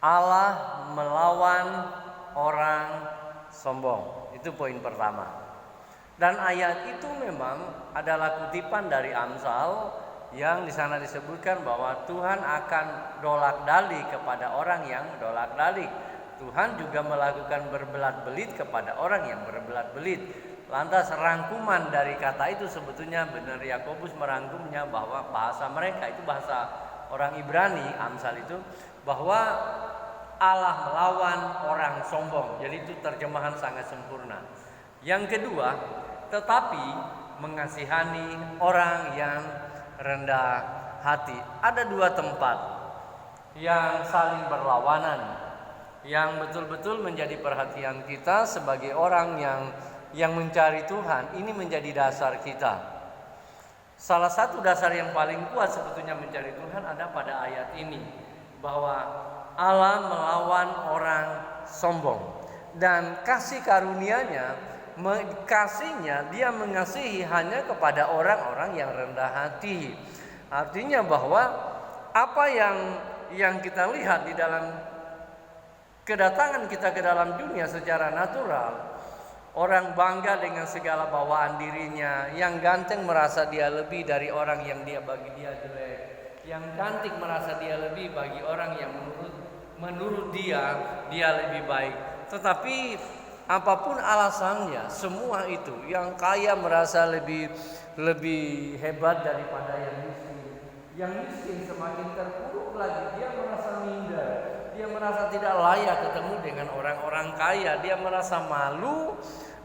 Allah melawan orang sombong. Itu poin pertama. Dan ayat itu memang adalah kutipan dari Amsal yang di sana disebutkan bahwa Tuhan akan dolak-dalik kepada orang yang dolak-dalik. Tuhan juga melakukan berbelat-belit kepada orang yang berbelat-belit. Lantas rangkuman dari kata itu sebetulnya benar Yakobus merangkumnya bahwa bahasa mereka itu bahasa orang Ibrani, Amsal itu, bahwa Allah melawan orang sombong. Jadi itu terjemahan sangat sempurna. Yang kedua, tetapi mengasihani orang yang rendah hati. Ada dua tempat yang saling berlawanan, yang betul-betul menjadi perhatian kita sebagai orang yang mencari Tuhan. Ini menjadi dasar kita. Salah satu dasar yang paling kuat sebetulnya mencari Tuhan ada pada ayat ini, bahwa Allah melawan orang sombong, dan kasih karunia-Nya, kasihnya Dia mengasihi hanya kepada orang-orang yang rendah hati. Artinya bahwa apa yang kita lihat di dalam kedatangan kita ke dalam dunia secara natural, orang bangga dengan segala bawaan dirinya, yang ganteng merasa dia lebih dari orang yang bagi dia jelek, yang cantik merasa dia lebih bagi orang yang menurut dia lebih baik. Tetapi apapun alasannya, semua itu, yang kaya merasa lebih hebat daripada yang miskin. Yang miskin semakin terpuruk lagi, dia merasa minder, dia merasa tidak layak ketemu dengan orang-orang kaya, dia merasa malu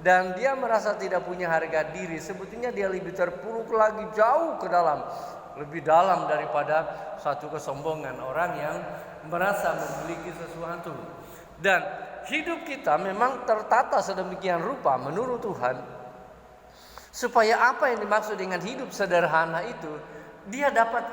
dan dia merasa tidak punya harga diri. Sebetulnya dia lebih terpuruk lagi, jauh ke dalam, lebih dalam daripada satu kesombongan orang yang merasa memiliki sesuatu. Dan hidup kita memang tertata sedemikian rupa menurut Tuhan, supaya apa yang dimaksud dengan hidup sederhana itu, dia dapat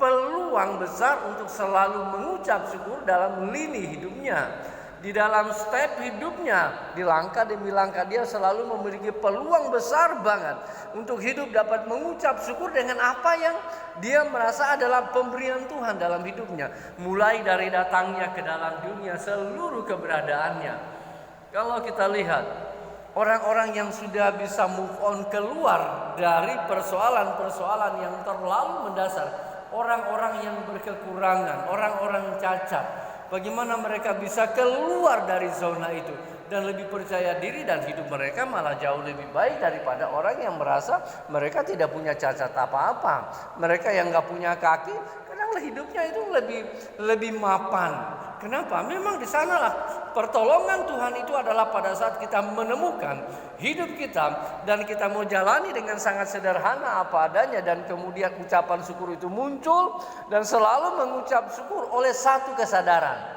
peluang besar untuk selalu mengucap syukur dalam lini hidupnya. Di dalam step hidupnya, di langkah demi langkah, dia selalu memiliki peluang besar banget untuk hidup dapat mengucap syukur dengan apa yang dia merasa adalah pemberian Tuhan dalam hidupnya. Mulai dari datangnya ke dalam dunia, seluruh keberadaannya. Kalau kita lihat orang-orang yang sudah bisa move on keluar dari persoalan-persoalan yang terlalu mendasar, orang-orang yang berkekurangan, orang-orang cacat, bagaimana mereka bisa keluar dari zona itu dan lebih percaya diri, dan hidup mereka malah jauh lebih baik daripada orang yang merasa mereka tidak punya cacat apa-apa. Mereka yang gak punya kaki, kadang hidupnya itu lebih mapan. Kenapa? Memang di sanalah pertolongan Tuhan itu adalah pada saat kita menemukan hidup kita dan kita mau jalani dengan sangat sederhana apa adanya, dan kemudian ucapan syukur itu muncul, dan selalu mengucap syukur oleh satu kesadaran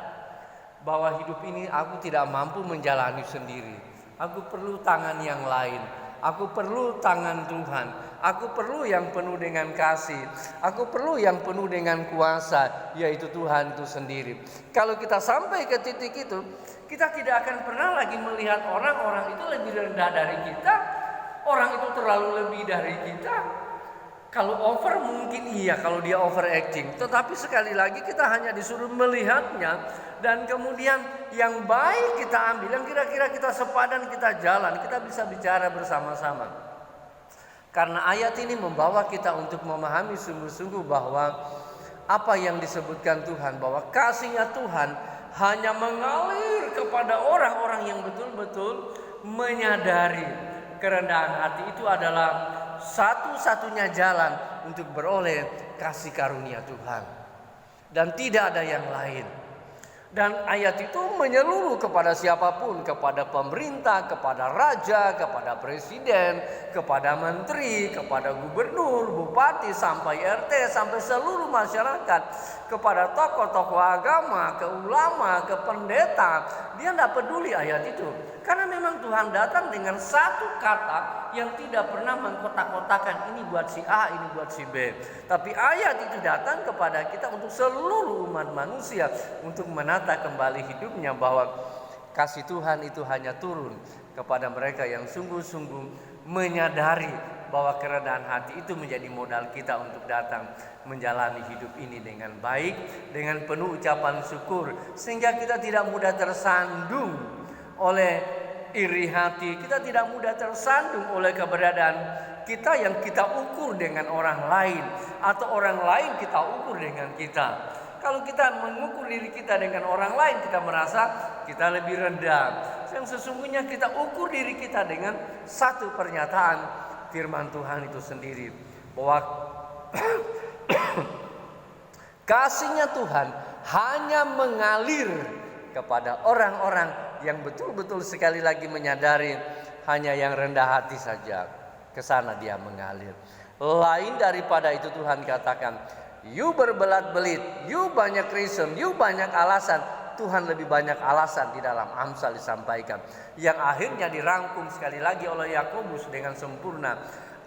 bahwa hidup ini aku tidak mampu menjalani sendiri. Aku perlu tangan yang lain. Aku perlu tangan Tuhan. Aku perlu yang penuh dengan kasih. Aku perlu yang penuh dengan kuasa, yaitu Tuhan itu sendiri. Kalau kita sampai ke titik itu, kita tidak akan pernah lagi melihat orang-orang itu lebih rendah dari kita, orang itu terlalu lebih dari kita. Kalau over mungkin iya, kalau dia overacting. Tetapi sekali lagi kita hanya disuruh melihatnya, dan kemudian yang baik kita ambil, yang kira-kira kita sepadan, kita jalan, kita bisa bicara bersama-sama. Karena ayat ini membawa kita untuk memahami sungguh-sungguh bahwa apa yang disebutkan Tuhan, bahwa kasihnya Tuhan hanya mengalir kepada orang-orang yang betul-betul menyadari kerendahan hati itu adalah satu-satunya jalan untuk beroleh kasih karunia Tuhan, dan tidak ada yang lain. Dan ayat itu menyeluruh kepada siapapun, kepada pemerintah, kepada raja, kepada presiden, kepada menteri, kepada gubernur, bupati, sampai RT, sampai seluruh masyarakat, kepada tokoh-tokoh agama, ke ulama, ke pendeta. Dia tidak peduli ayat itu, karena memang Tuhan datang dengan satu kata yang tidak pernah mengkotak-kotakan ini buat si A, ini buat si B. Tapi ayat itu datang kepada kita untuk seluruh umat manusia, untuk menata kembali hidupnya, bahwa kasih Tuhan itu hanya turun kepada mereka yang sungguh-sungguh menyadari bahwa kerendahan hati itu menjadi modal kita untuk datang menjalani hidup ini dengan baik, dengan penuh ucapan syukur, sehingga kita tidak mudah tersandung oleh iri hati, kita tidak mudah tersandung oleh keberadaan kita yang kita ukur dengan orang lain, atau orang lain kita ukur dengan kita. Kalau kita mengukur diri kita dengan orang lain, kita merasa kita lebih rendah. Yang sesungguhnya kita ukur diri kita dengan satu pernyataan firman Tuhan itu sendiri, bahwa kasih-Nya Tuhan hanya mengalir kepada orang-orang yang betul-betul sekali lagi menyadari hanya yang rendah hati saja. Ke sana dia mengalir. Lain daripada itu Tuhan katakan, you berbelat-belit, you banyak reason, you banyak alasan. Tuhan lebih banyak alasan di dalam Amsal disampaikan, yang akhirnya dirangkum sekali lagi oleh Yakobus dengan sempurna.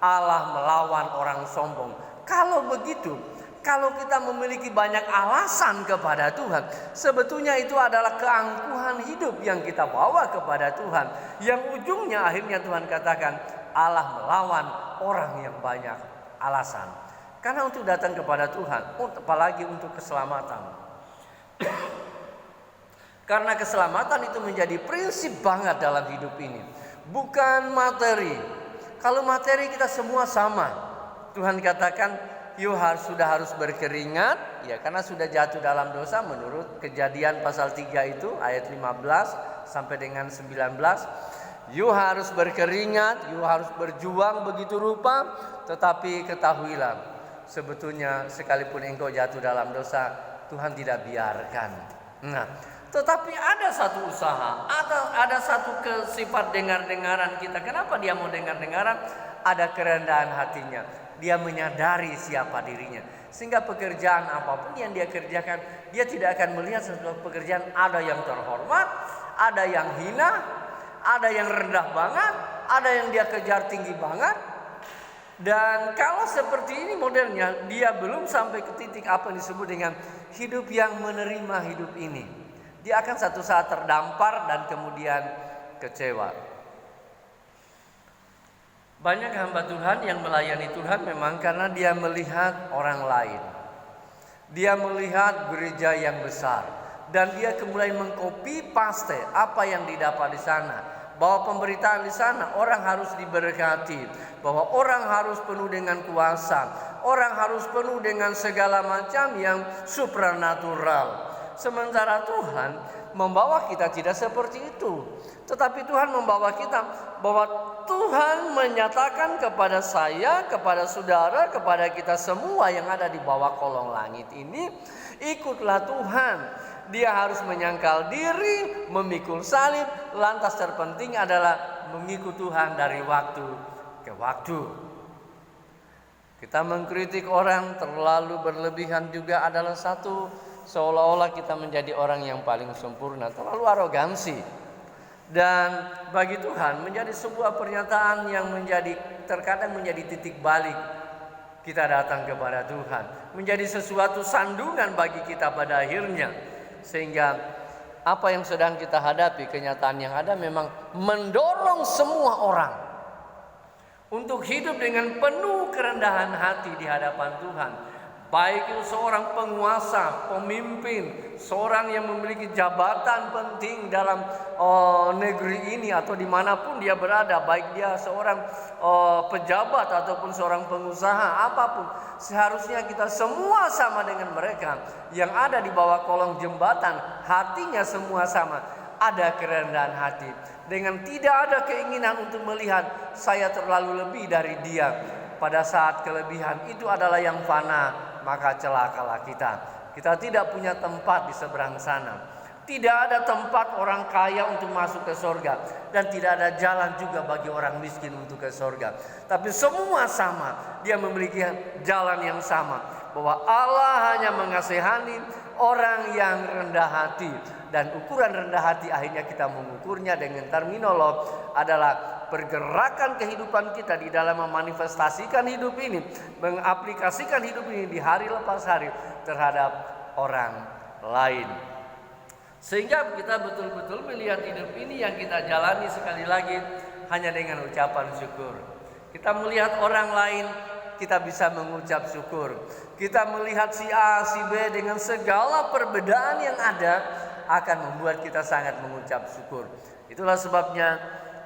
Allah melawan orang sombong. Kalau begitu, kalau kita memiliki banyak alasan kepada Tuhan, sebetulnya itu adalah keangkuhan hidup yang kita bawa kepada Tuhan, yang ujungnya akhirnya Tuhan katakan Allah melawan orang yang banyak alasan. Karena untuk datang kepada Tuhan, apalagi untuk keselamatan. Karena keselamatan itu menjadi prinsip banget dalam hidup ini, bukan materi. Kalau materi kita semua sama. Tuhan katakan, you sudah harus berkeringat, ya, karena sudah jatuh dalam dosa menurut Kejadian pasal 3 itu ayat 15 sampai dengan 19. You harus berkeringat, you harus berjuang begitu rupa, tetapi ketahuilah, sebetulnya sekalipun engkau jatuh dalam dosa, Tuhan tidak biarkan. Nah, tetapi ada satu usaha, ada satu sifat dengar-dengaran kita. Kenapa dia mau dengar-dengaran? Ada kerendahan hatinya. Dia menyadari siapa dirinya, sehingga pekerjaan apapun yang dia kerjakan, dia tidak akan melihat sesuatu pekerjaan ada yang terhormat, ada yang hina, ada yang rendah banget, ada yang dia kejar tinggi banget. Dan kalau seperti ini modelnya, dia belum sampai ke titik apa yang disebut dengan hidup yang menerima hidup ini. Dia akan satu saat terdampar dan kemudian kecewa. Banyak hamba Tuhan yang melayani Tuhan memang karena dia melihat orang lain. Dia melihat gereja yang besar, dan dia kemudian mengcopy paste apa yang didapat di sana. Bahwa pemberitaan di sana orang harus diberkati, bahwa orang harus penuh dengan kuasa, orang harus penuh dengan segala macam yang supranatural. Sementara Tuhan membawa kita tidak seperti itu. Tetapi Tuhan membawa kita bahwa Tuhan menyatakan kepada saya, kepada saudara, kepada kita semua yang ada di bawah kolong langit ini, ikutlah Tuhan. Dia harus menyangkal diri, memikul salib. Lantas terpenting adalah mengikut Tuhan dari waktu ke waktu. Kita mengkritik orang terlalu berlebihan juga adalah satu, seolah-olah kita menjadi orang yang paling sempurna, terlalu arogansi. Dan bagi Tuhan menjadi sebuah pernyataan yang terkadang menjadi titik balik kita datang kepada Tuhan, menjadi sesuatu sandungan bagi kita pada akhirnya. Sehingga apa yang sedang kita hadapi, kenyataan yang ada memang mendorong semua orang untuk hidup dengan penuh kerendahan hati di hadapan Tuhan. Baik itu seorang penguasa, pemimpin, seorang yang memiliki jabatan penting dalam negeri ini atau dimanapun dia berada, baik dia seorang pejabat ataupun seorang pengusaha, apapun, seharusnya kita semua sama dengan mereka yang ada di bawah kolong jembatan. Hatinya semua sama, ada kerendahan hati, dengan tidak ada keinginan untuk melihat saya terlalu lebih dari dia. Pada saat kelebihan itu adalah yang fana, maka celakalah kita. Kita tidak punya tempat di seberang sana. Tidak ada tempat orang kaya untuk masuk ke surga, dan tidak ada jalan juga bagi orang miskin untuk ke surga. Tapi semua sama, dia memiliki jalan yang sama, bahwa Allah hanya mengasihani orang yang rendah hati. Dan ukuran rendah hati akhirnya kita mengukurnya dengan terminologi adalah pergerakan kehidupan kita di dalam memanifestasikan hidup ini, mengaplikasikan hidup ini di hari lepas hari terhadap orang lain. Sehingga kita betul-betul melihat hidup ini yang kita jalani sekali lagi hanya dengan ucapan syukur. Kita melihat orang lain, kita bisa mengucap syukur. Kita melihat si A, si B dengan segala perbedaan yang ada akan membuat kita sangat mengucap syukur. Itulah sebabnya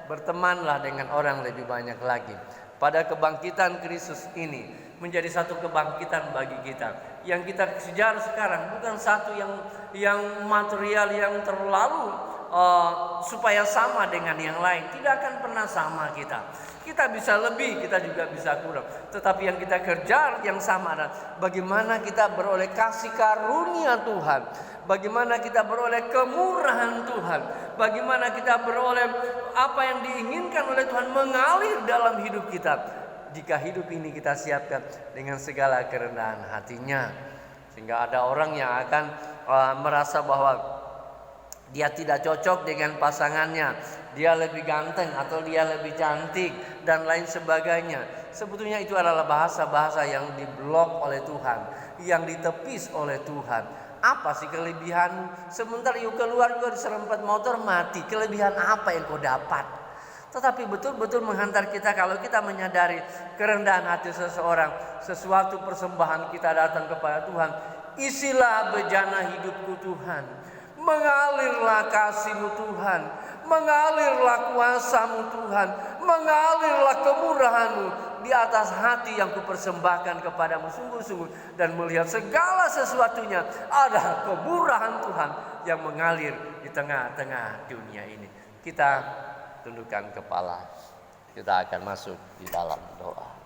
bertemanlah dengan orang lebih banyak lagi. Pada kebangkitan Kristus ini menjadi satu kebangkitan bagi kita. Yang kita kejar sekarang bukan satu yang material yang terlalu supaya sama dengan yang lain. Tidak akan pernah sama kita. Kita bisa lebih, kita juga bisa kurang. Tetapi yang kita kejar yang sama adalah bagaimana kita beroleh kasih karunia Tuhan. Bagaimana kita beroleh kemurahan Tuhan. Bagaimana kita beroleh apa yang diinginkan oleh Tuhan mengalir dalam hidup kita. Jika hidup ini kita siapkan dengan segala kerendahan hatinya. Sehingga ada orang yang akan merasa bahwa dia tidak cocok dengan pasangannya, dia lebih ganteng atau dia lebih cantik dan lain sebagainya. Sebetulnya itu adalah bahasa-bahasa yang diblok oleh Tuhan, yang ditepis oleh Tuhan. Apa sih kelebihan? Sebentar yuk keluar juga diserempet motor mati. Kelebihan apa yang kau dapat? Tetapi betul-betul menghantar kita kalau kita menyadari kerendahan hati seseorang, sesuatu persembahan kita datang kepada Tuhan. Isilah bejana hidupku Tuhan. Mengalirlah kasih-Mu Tuhan, mengalirlah kuasa-Mu Tuhan, mengalirlah kemurahan-Mu di atas hati yang kupersembahkan kepadamu sungguh-sungguh. Dan melihat segala sesuatunya ada kemurahan Tuhan yang mengalir di tengah-tengah dunia ini. Kita tundukkan kepala, kita akan masuk di dalam doa.